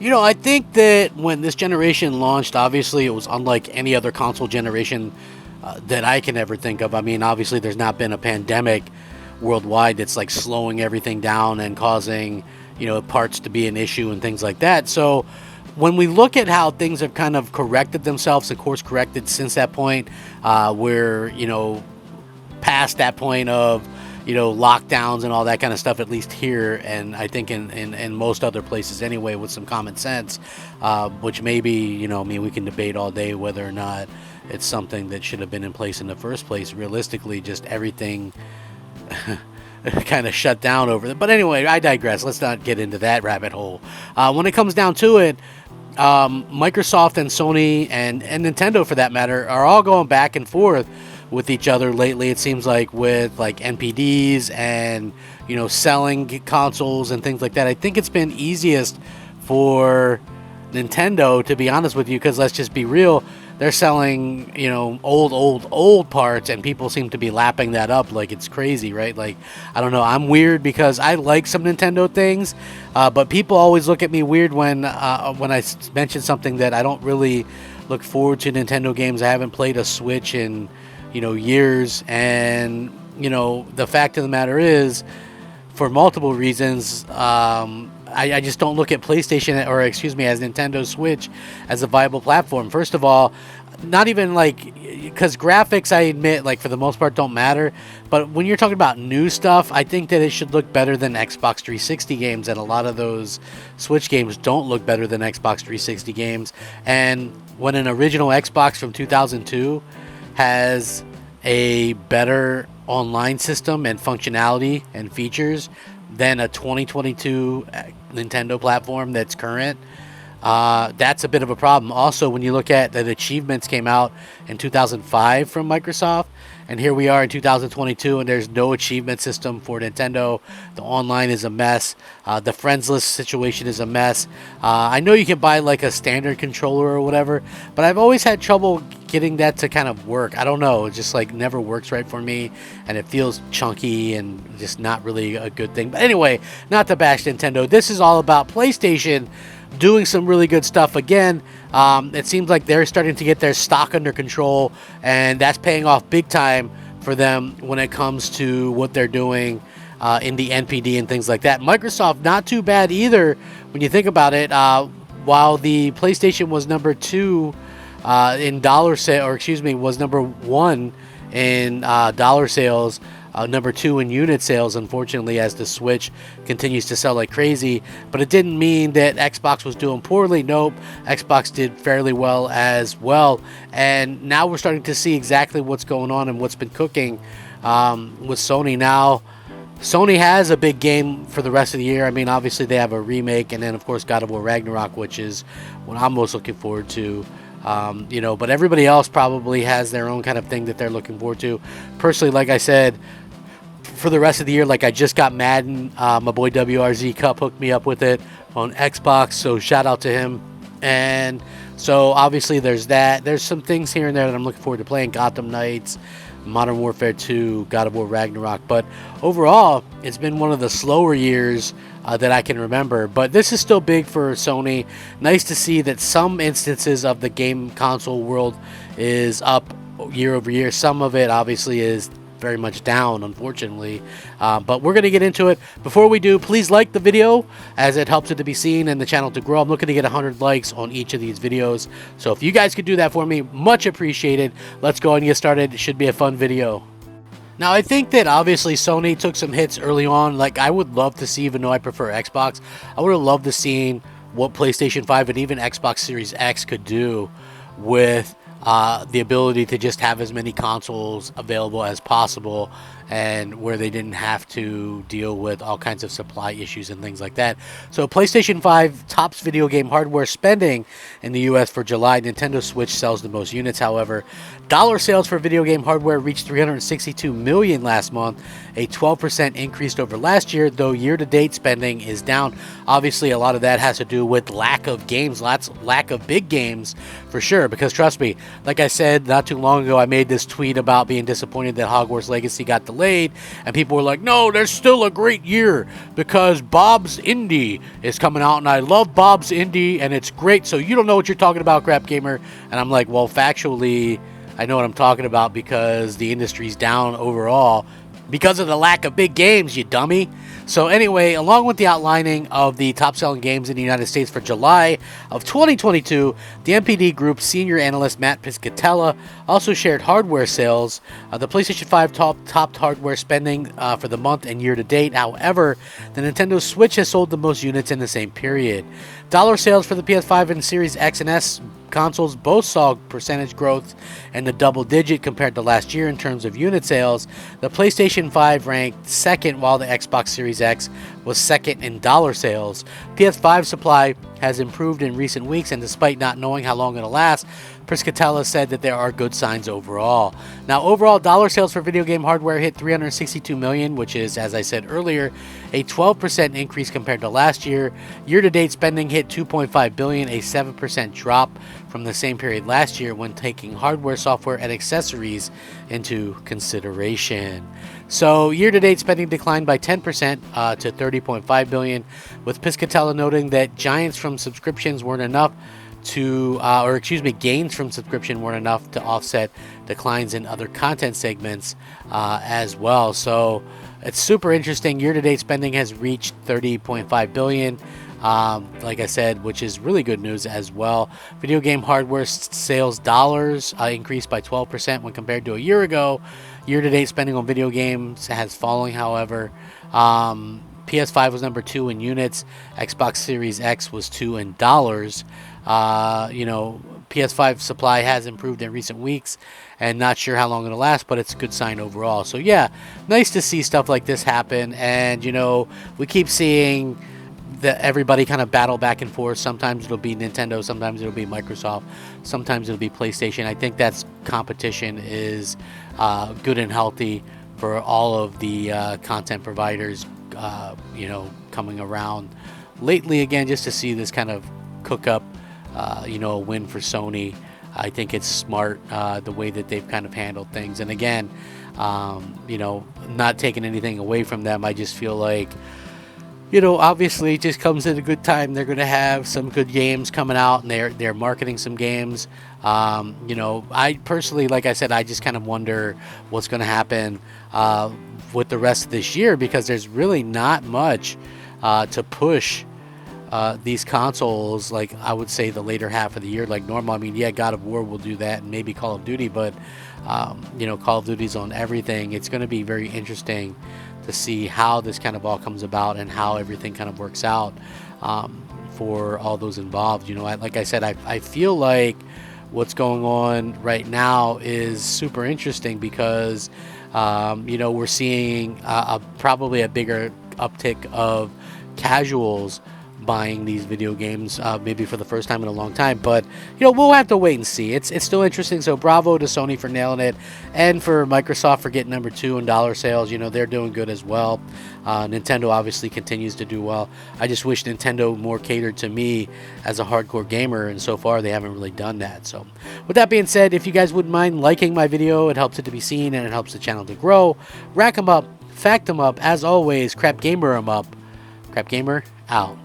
I think that when this generation launched, obviously it was unlike any other console generation that I can ever think of. I mean, obviously there's not been a pandemic worldwide that's like slowing everything down and causing, parts to be an issue and things like that. So when we look at how things have kind of corrected themselves and course corrected since that point, we're, past that point of, lockdowns and all that kind of stuff, at least here, and I think in most other places anyway, with some common sense, which maybe, we can debate all day whether or not it's something that should have been in place in the first place. Realistically, just everything kind of shut down over it. But anyway, I digress. Let's not get into that rabbit hole. When it comes down to it, Microsoft and Sony and Nintendo, for that matter, are all going back and forth with each other lately. It seems like with like NPDs and selling consoles and things like that. I think it's been easiest for Nintendo, to be honest with you, because let's just be real, they're selling old parts, and people seem to be lapping that up like it's crazy, right? Like, I don't know, I'm weird because I like some Nintendo things, but people always look at me weird when I mention something that I don't really look forward to Nintendo games. I haven't played a Switch in years, and the fact of the matter is, for multiple reasons, I just don't look at PlayStation, as Nintendo Switch as a viable platform. First of all, not even because graphics, I admit, for the most part, don't matter. But when you're talking about new stuff, I think that it should look better than Xbox 360 games, and a lot of those Switch games don't look better than Xbox 360 games. And when an original Xbox from 2002 has a better online system and functionality and features than a 2022 Nintendo platform that's current, that's a bit of a problem. Also, when you look at that, achievements came out in 2005 from Microsoft, and here we are in 2022, and there's no achievement system for Nintendo. The online is a mess. The friends list situation is a mess. I know you can buy a standard controller or whatever, but I've always had trouble getting that to kind of work. I don't know. It just never works right for me, and it feels chunky and just not really a good thing. But anyway, not to bash Nintendo. This is all about PlayStation doing some really good stuff again. It seems like they're starting to get their stock under control, and that's paying off big time for them when it comes to what they're doing in the NPD and things like that. Microsoft, not too bad either when you think about it. While the PlayStation was number 2 in dollar sale, was number 1 in dollar sales, number 2 in unit sales, unfortunately, as the Switch continues to sell like crazy. But it didn't mean that Xbox was doing poorly. Nope, Xbox did fairly well as well. And now we're starting to see exactly what's going on and what's been cooking with Sony. Now, Sony has a big game for the rest of the year. I mean, obviously they have a remake, and then of course God of War Ragnarok, which is what I'm most looking forward to. But everybody else probably has their own kind of thing that they're looking forward to. Personally, like I said, for the rest of the year, I just got Madden. My boy WRZ Cup hooked me up with it on Xbox, so shout out to him. And so obviously there's that. There's some things here and there that I'm looking forward to playing. Gotham Knights, Modern Warfare 2, God of War Ragnarok. But overall, it's been one of the slower years that I can remember. But this is still big for Sony. Nice to see that some instances of the game console world is up year over year. Some of it obviously is very much down, unfortunately, but we're going to get into it. Before we do, please like the video, as it helps it to be seen and the channel to grow. I'm looking to get 100 likes on each of these videos, so if you guys could do that for me, much appreciated. Let's go and get started. It should be a fun video. Now, I think that obviously Sony took some hits early on. I would love to see, even though I prefer Xbox, I would have loved to see what PlayStation 5 and even Xbox Series X could do with the ability to just have as many consoles available as possible, and where they didn't have to deal with all kinds of supply issues and things like that. So PlayStation 5 tops video game hardware spending in the US for July. Nintendo Switch sells the most units, however. Dollar sales for video game hardware reached $362 million last month, a 12% increase over last year, though year-to-date spending is down. Obviously, a lot of that has to do with lack of games, lack of big games, for sure, because trust me, like I said not too long ago, I made this tweet about being disappointed that Hogwarts Legacy got delayed. delayed, and people were like, no, there's still a great year because Bob's Indie is coming out, and I love Bob's Indie, and it's great, so you don't know what you're talking about, Crap Gamer. And I'm like, well, factually, I know what I'm talking about because the industry's down overall because of the lack of big games, you dummy. So anyway, along with the outlining of the top-selling games in the United States for July of 2022, the MPD Group senior analyst Matt Piscatella also shared hardware sales. The PlayStation 5 topped hardware spending for the month and year to date. However, the Nintendo Switch has sold the most units in the same period. Dollar sales for the PS5 and Series X and S consoles both saw percentage growth in the double digit compared to last year in terms of unit sales. The PlayStation 5 ranked second, while the Xbox Series X was second in dollar sales. PS5 supply has improved in recent weeks, and despite not knowing how long it'll last, Piscatella said that there are good signs overall. Now, overall dollar sales for video game hardware hit $362 million, which is, as I said earlier, a 12% increase compared to last year. Year-to-date spending hit $2.5 billion, a 7% drop from the same period last year when taking hardware, software, and accessories into consideration. So, year-to-date spending declined by 10% to $30.5 billion, with Piscatella noting that gains from subscriptions weren't enough to offset declines in other content segments as well. So it's super interesting. Year-to-date spending has reached $30.5 billion. Like I said, which is really good news as well. Video game hardware sales dollars increased by 12% when compared to a year ago. Year-to-date spending on video games has fallen, however. PS5 was number 2 in units. Xbox Series X was 2 in dollars. PS5 supply has improved in recent weeks, and not sure how long it'll last, but it's a good sign overall. So yeah, nice to see stuff like this happen. And we keep seeing that everybody kind of battle back and forth. Sometimes it'll be Nintendo, sometimes it'll be Microsoft, sometimes it'll be PlayStation. I think that's competition is good and healthy for all of the content providers coming around lately again, just to see this kind of cook up a win for Sony. I think it's smart the way that they've kind of handled things. And again, not taking anything away from them, I just feel like obviously it just comes at a good time. They're going to have some good games coming out, and they're marketing some games. I personally, like I said, I just kind of wonder what's going to happen with the rest of this year, because there's really not much to push these consoles, like I would say the later half of the year like normal. I mean, yeah, God of War will do that, and maybe Call of Duty, but Call of Duty's on everything. It's going to be very interesting to see how this kind of all comes about and how everything kind of works out for all those involved. Like I said, I feel like what's going on right now is super interesting because we're seeing probably a bigger uptick of casuals buying these video games, maybe for the first time in a long time. But we'll have to wait and see. It's still interesting. So bravo to Sony for nailing it, and for Microsoft for getting number 2 in dollar sales. They're doing good as well. Nintendo obviously continues to do well. I just wish Nintendo more catered to me as a hardcore gamer, and so far they haven't really done that. So with that being said, if you guys wouldn't mind liking my video, it helps it to be seen and it helps the channel to grow. Rack 'em up, fact 'em up. As always, Crap Gamer 'em up. Crap Gamer out.